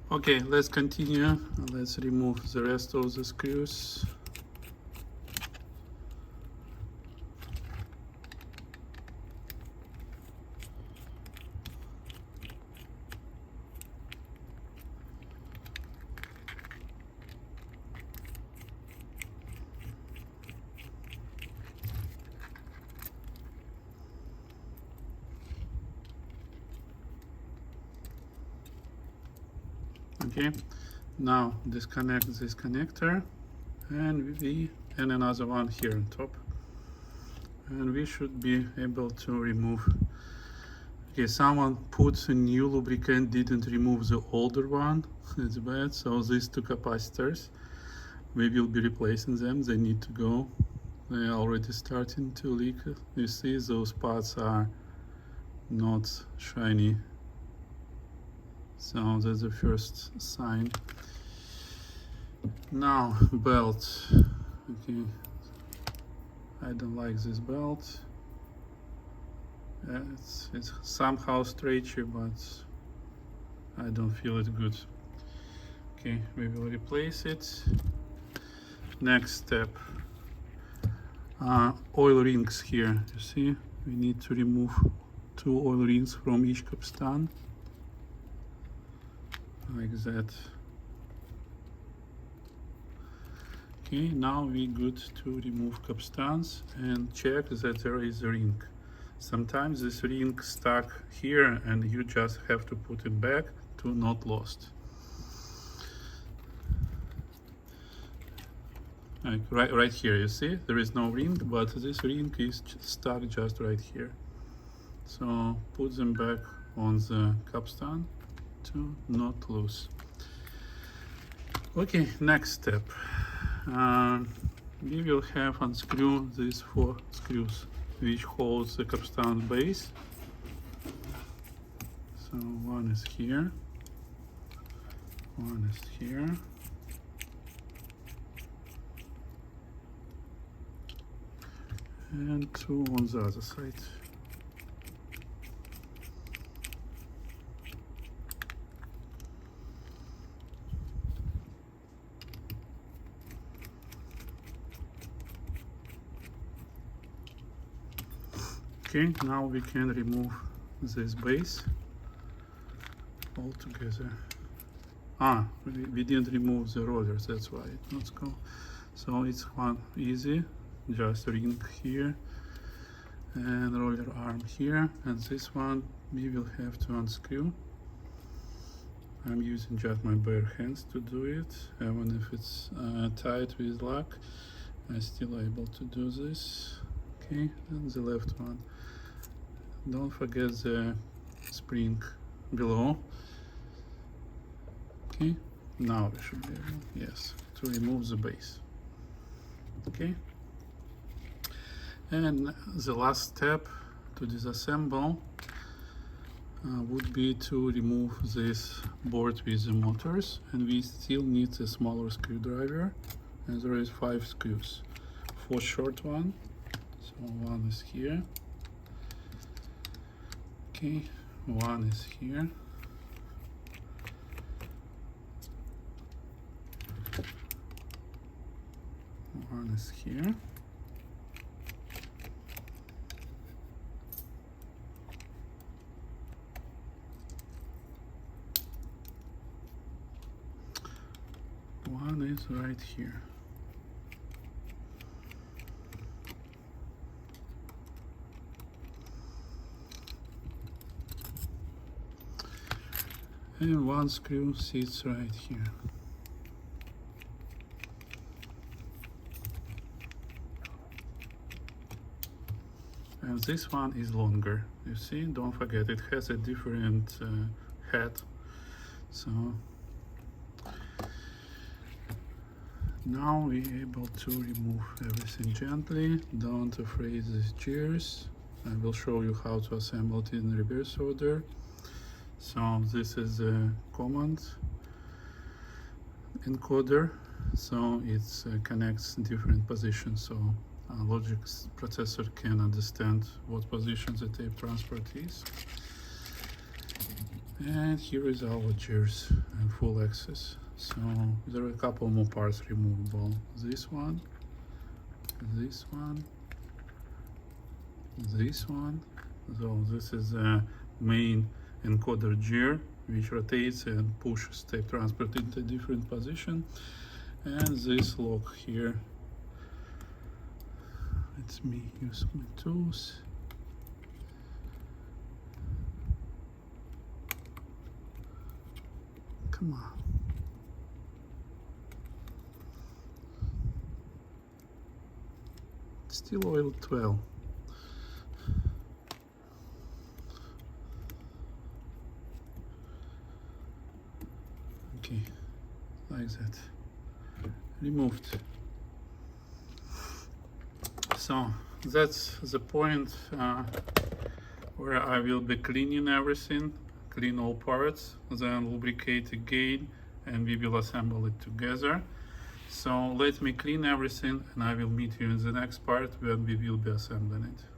Okay, let's continue. Let's remove the rest of the screws. Okay, now disconnect this connector and another one here on top, and we should be able to remove. Okay, someone put a new lubricant, didn't remove the older one. It's bad. So these two capacitors, we will be replacing them. They need to go. They are already starting to leak. You see, those parts are not shiny. So that's the first sign. Now belt. Okay, I don't like this belt. It's somehow stretchy, but I don't feel it good. Okay, we will replace it. Next step, oil rings here. You see, we need to remove 2 oil rings from each capstan, like that. Okay, now we good to remove capstans and check that there is a ring. Sometimes this ring stuck here and you just have to put it back to not lost. Like right here, you see, there is no ring, but this ring is stuck just right here. So put them back on the capstan to not lose. Okay, next step. We will have unscrew these 4 screws which holds the capstan base. So one is here, one is here, and 2 on the other side. Okay, now we can remove this base altogether. We didn't remove the rollers, that's why it not go. So it's one easy, just ring here and roller arm here, and this one we will have to unscrew. I'm using just my bare hands to do it, even if it's tight with lock, I'm still able to do this. Okay, and the left one. Don't forget the spring below. Okay, now we should be able, yes, to remove the base. Okay, and the last step to disassemble would be to remove this board with the motors, and we still need a smaller screwdriver, and there is 5 screws, 4 short one, so one is here. Okay, one is here. One is here. One is right here. And one screw sits right here. And this one is longer. You see, don't forget, it has a different head. So now we're able to remove everything gently. Don't afraid these gears. I will show you how to assemble it in reverse order. So this is a command encoder, so it connects different positions, so logic processor can understand what position the tape transport is. And here is our gears and full axis. So there are a couple more parts removable. This one, this one, this one. So this is the main encoder gear, which rotates and pushes tape transport into different position. And this lock here. Let me use my tools. Come on. Still oil 12. Okay, like that. Removed. So that's the point where I will be cleaning everything, clean all parts, then lubricate again, and we will assemble it together. So let me clean everything, and I will meet you in the next part when we will be assembling it.